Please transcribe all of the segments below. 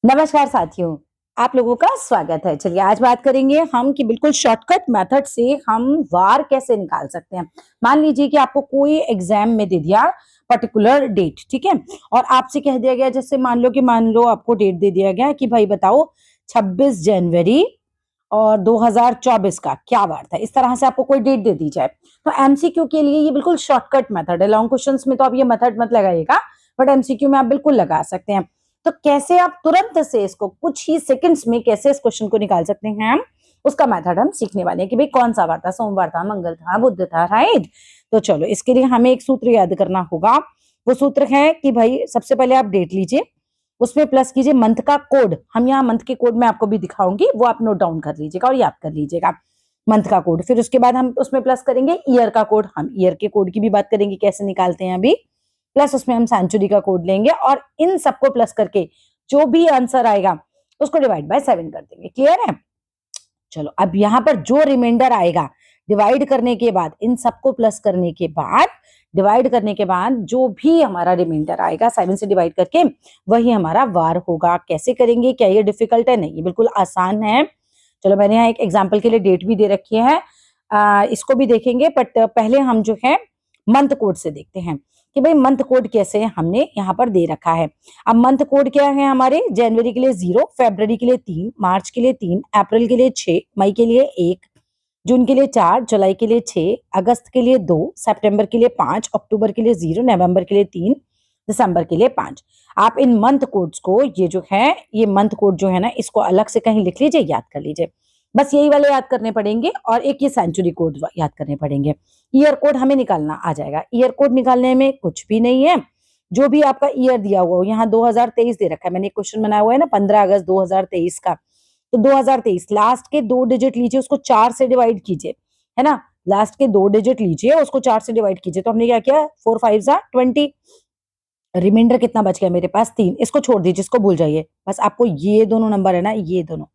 नमस्कार साथियों, आप लोगों का स्वागत है। चलिए आज बात करेंगे हम कि बिल्कुल शॉर्टकट मेथड से हम वार कैसे निकाल सकते हैं। मान लीजिए कि आपको कोई एग्जाम में दे दिया पर्टिकुलर डेट, ठीक है, और आपसे कह दिया गया, जैसे मान लो आपको डेट दे दिया गया कि भाई बताओ 26 जनवरी और 2024 का क्या वार था। इस तरह से आपको कोई डेट दे दी जाए तो एमसीक्यू के लिए ये बिल्कुल शॉर्टकट मेथड है। लॉन्ग क्वेश्चंस में तो आप ये मेथड मत लगाइएगा, बट एमसीक्यू में आप बिल्कुल लगा सकते हैं। तो कैसे आप तुरंत से इसको कुछ ही सेकंड्स में कैसे इस क्वेश्चन को निकाल सकते हैं, हम उसका मेथड हम सीखने वाले हैं कि भाई कौन सा वार था, सोमवार था, मंगल था, बुध था, राइट। तो चलो इसके लिए हमें एक सूत्र याद करना होगा। वो सूत्र है कि भाई सबसे पहले आप डेट लीजिए, उसमें प्लस कीजिए मंथ का कोड। हम यहाँ मंथ के कोड में आपको भी दिखाऊंगी, वो आप नोट डाउन कर लीजिएगा और याद कर लीजिएगा मंथ का कोड। फिर उसके बाद हम उसमें प्लस करेंगे ईयर का कोड। हम ईयर के कोड की भी बात करेंगे कैसे निकालते हैं अभी। प्लस उसमें हम सेंचुरी का कोड लेंगे और इन सबको प्लस करके जो भी आंसर आएगा उसको डिवाइड बाय 7 कर देंगे। क्लियर है? चलो अब यहाँ पर जो रिमाइंडर आएगा डिवाइड करने के बाद, इन सबको प्लस करने के बाद, डिवाइड करने के बाद जो भी हमारा रिमाइंडर आएगा 7 से डिवाइड करके वही हमारा वार होगा। कैसे करेंगे? क्या ये डिफिकल्ट है? नहीं, ये बिल्कुल आसान है। चलो मैंने यहाँ एक एग्जाम्पल के लिए डेट भी दे रखी है, इसको भी देखेंगे, बट पहले हम जो है मंथ कोड से देखते हैं कि भाई मंथ कोड कैसे हमने यहाँ पर दे रखा है। अब मंथ कोड क्या है हमारे? जनवरी के लिए 0, फरवरी के लिए 3, मार्च के लिए 3, अप्रैल के लिए 6, मई के लिए 1, जून के लिए 4, जुलाई के लिए 6, अगस्त के लिए 2, सितंबर के लिए 5, अक्टूबर के लिए 0, नवंबर के लिए 3, दिसंबर के लिए 5। आप इन मंथ कोड्स को, ये जो है ये मंथ कोड जो है ना, इसको अलग से कहीं लिख लीजिए, याद कर लीजिए। बस यही वाले याद करने पड़ेंगे और एक ये सेंचुरी कोड याद करने पड़ेंगे। ईयर कोड हमें निकालना आ जाएगा। ईयर कोड निकालने में कुछ भी नहीं है, जो भी आपका ईयर दिया हुआ हो। यहाँ 2023 दे रखा है, मैंने एक क्वेश्चन बनाया हुआ है ना 15 अगस्त 2023 का। तो 2023 लास्ट के 2 डिजिट लीजिए, उसको 4 से डिवाइड कीजिए, है ना। लास्ट के 2 डिजिट लीजिए, उसको 4 से डिवाइड कीजिए। तो हमने क्या किया, 4 5 जा 20। रिमाइंडर कितना बच गया मेरे पास? 3। इसको छोड़ दीजिए, इसको भूल जाइए। बस आपको ये दोनों नंबर है ना, ये दोनों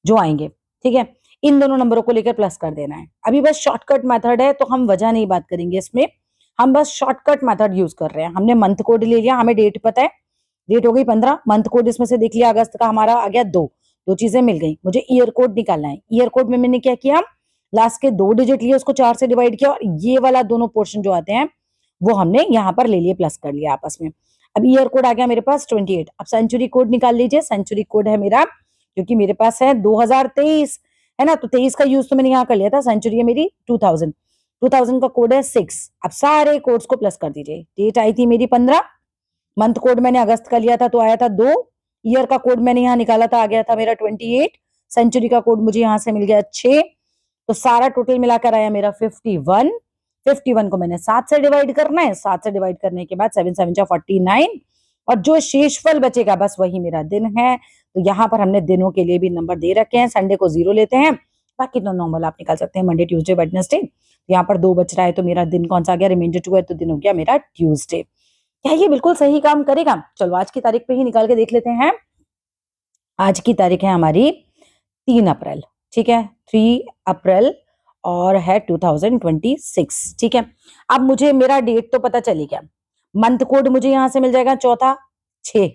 जो आएंगे, ठीक है, इन दोनों नंबरों को लेकर प्लस कर देना है। अभी बस शॉर्टकट मेथड है तो हम वजह नहीं बात करेंगे इसमें, हम बस शॉर्टकट मेथड यूज कर रहे हैं। हमने मंथ कोड ले लिया, हमें डेट पता है, डेट हो गई 15, मंथ कोड इसमें से देख लिया, अगस्त का हमारा आ गया 2, दो चीजें मिल गई। मुझे ईयर कोड निकालना है। ईयर कोड में मैंने क्या किया, लास्ट के 2 डिजिट लिए, उसको 4 से डिवाइड किया और ये वाला दोनों पोर्शन जो आते हैं वो हमने यहाँ पर ले लिए, प्लस कर लिया आपस में। अब ईयर कोड आ गया मेरे पास 28। अब सेंचुरी कोड निकाल लीजिए। सेंचुरी कोड है मेरा, क्योंकि मेरे पास है 2023, है ना, तो 23 का यूज तो मैंने यहाँ कर लिया था। सेंचुरी है मेरी 2000, 2000 का कोड है 6। अब सारे कोड्स को प्लस कर दीजिए। डेट आई थी मेरी 15, मंथ कोड मैंने अगस्त का लिया था तो आया था 2, ईयर का कोड मैंने यहाँ निकाला था, आ गया था मेरा 28, सेंचुरी का कोड मुझे यहाँ से मिल गया 6। तो सारा टोटल मिलाकर आया मेरा 51। 51 को मैंने 7 से डिवाइड करना है, 7 से डिवाइड करने के बाद 7 7 जा 49, और जो शेषफल बचेगा बस वही मेरा दिन है। तो यहाँ पर हमने दिनों के लिए भी नंबर दे रखे हैं। संडे को 0 लेते हैं, बाकी तो नॉर्मल आप निकाल सकते हैं, मंडे ट्यूसडे वेडनेसडे। यहाँ पर 2 बच रहा है तो मेरा दिन कौन सा आ गया, रिमाइंडर 2 है तो दिन हो गया मेरा ट्यूसडे। क्या ये बिल्कुल सही काम करेगा? चलो आज की तारीख पे ही निकाल के देख लेते हैं। आज की तारीख है हमारी 3 अप्रैल, ठीक है, 3 अप्रैल और है 2026, ठीक है। अब मुझे मेरा डेट तो पता चली गया, मंथ कोड मुझे यहां से मिल जाएगा चौथा 6,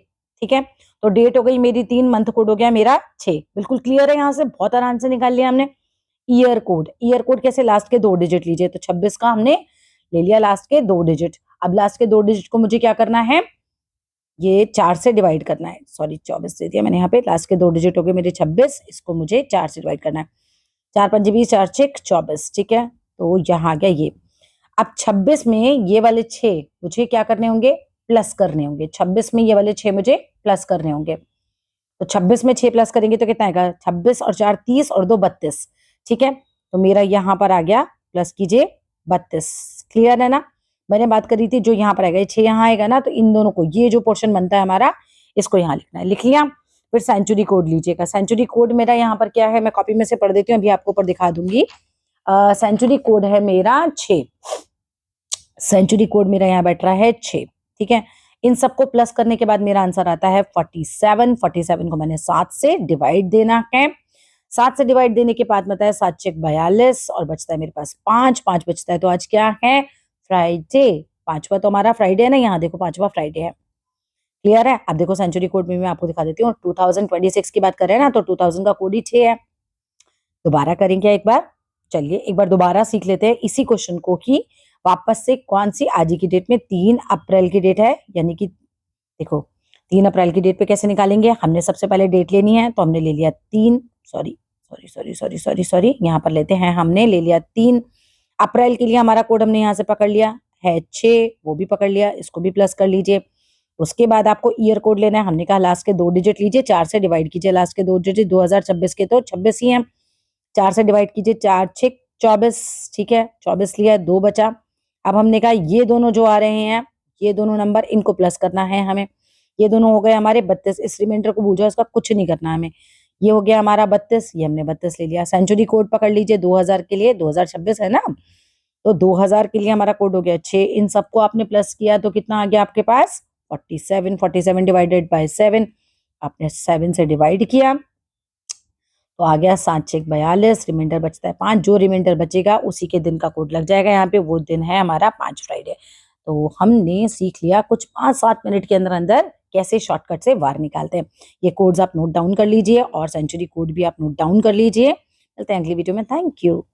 ठीक है। तो डेट हो गई मेरी 3, मंथ कोड हो गया मेरा 6। बिल्कुल क्लियर है, यहां से बहुत आराम से निकाल लिया हमने। ईयर कोड, ईयर कोड कैसे? लास्ट के 2 डिजिट लीजिए, तो 26 का हमने ले लिया लास्ट के 2 डिजिट। अब लास्ट के 2 डिजिट को मुझे क्या करना है, ये 4 से डिवाइड करना है। सॉरी 24 दे दिया मैंने यहाँ पे, लास्ट के 2 डिजिट हो गए मेरे 26, इसको मुझे 4 से डिवाइड करना है। 4 5 20, 4 6 24, ठीक है। तो यहाँ आ गया ये। अब 26 में ये वाले 6 मुझे क्या करने होंगे, प्लस करने होंगे। 26 में ये वाले 6 मुझे प्लस करने होंगे। तो 26 में 6 प्लस करेंगे तो कितना आएगा, 26 और 4 30 और 2 32, ठीक है। तो मेरा यहाँ पर आ गया, प्लस कीजिए 32। क्लियर है ना? मैंने बात करी थी जो यहाँ पर आएगा, ये 6 यहाँ आएगा ना, तो इन दोनों को, ये जो पोर्शन बनता है हमारा, इसको यहाँ लिखना है। लिख लिया। फिर सेंचुरी कोड लीजिएगा। सेंचुरी कोड मेरा यहाँ पर क्या है, मैं कॉपी में से पढ़ देती हूँ, अभी आपको ऊपर दिखा दूंगी। सेंचुरी कोड है मेरा 6, सेंचुरी कोड मेरा यहाँ बैठ रहा है 6, ठीक है। इन सबको प्लस करने के बाद मेरा आंसर आता है 47। 47 को मैंने 7 से डिवाइड देना है। 7 से डिवाइड देने के बाद बताया 7 6 42 और बचता है मेरे पास 5, 5 बचता है। तो आज क्या है, फ्राइडे। 5वां तो हमारा फ्राइडे है ना, यहाँ देखो 5वां फ्राइडे है। क्लियर है? अब देखो सेंचुरी कोड में मैं आपको दिखा देती हूँ। 2026 की बात कर रहे हैं ना, तो 2000 का कोड ही 6 है। दोबारा करें क्या एक बार? चलिए एक बार दोबारा सीख लेते हैं इसी क्वेश्चन को कि वापस से कौन सी आज की डेट में 3 अप्रैल की डेट है, यानी कि देखो 3 अप्रैल की डेट पे कैसे निकालेंगे? हमने सबसे पहले डेट लेनी है, तो हमने ले लिया 3 sorry sorry sorry sorry sorry sorry यहाँ पर लेते हैं, हमने ले लिया 3 अप्रैल के लिए हमारा कोड हमने यहाँ से पकड़ लिया है 6, वो भी पकड़ लिया, इसको भी प्लस कर लीजिए। उसके बाद आपको ईयर कोड लेना है, हमने कहा लास्ट के 2 डिजिट लीजिए, 4 से डिवाइड कीजिए लास्ट के 2 डिजिट, 2026 के तो 26 ही हैं, 4 से डिवाइड कीजिए, 4 6 24, ठीक है 24 लिया है, 2 बचा। अब हमने कहा ये दोनों जो आ रहे हैं, ये दोनों नंबर इनको प्लस करना है हमें, ये दोनों हो गए हमारे 32, इस रिमाइंडर को भूल जाओ, इसका कुछ नहीं करना हमें। ये हो गया हमारा 32, ये हमने 32 ले लिया। सेंचुरी कोड पकड़ लीजिए 2000 के लिए, 2026 है ना, तो 2000 के लिए हमारा कोड हो गया 6, इन सबको आपने प्लस किया तो कितना आ गया आपके पास 47, 47 डिवाइडेड बाय 7, आपने 7 से डिवाइड किया तो आ गया 7 6 42, रिमाइंडर बचता है 5, जो रिमाइंडर बचेगा उसी के दिन का कोड लग जाएगा यहाँ पे, वो दिन है हमारा 5 फ्राइडे। तो हमने सीख लिया कुछ 5-7 मिनट के अंदर अंदर कैसे शॉर्टकट से वार निकालते हैं। ये कोड्स आप नोट डाउन कर लीजिए और सेंचुरी कोड भी आप नोट डाउन कर लीजिए। मिलते हैं अगली वीडियो में, थैंक यू।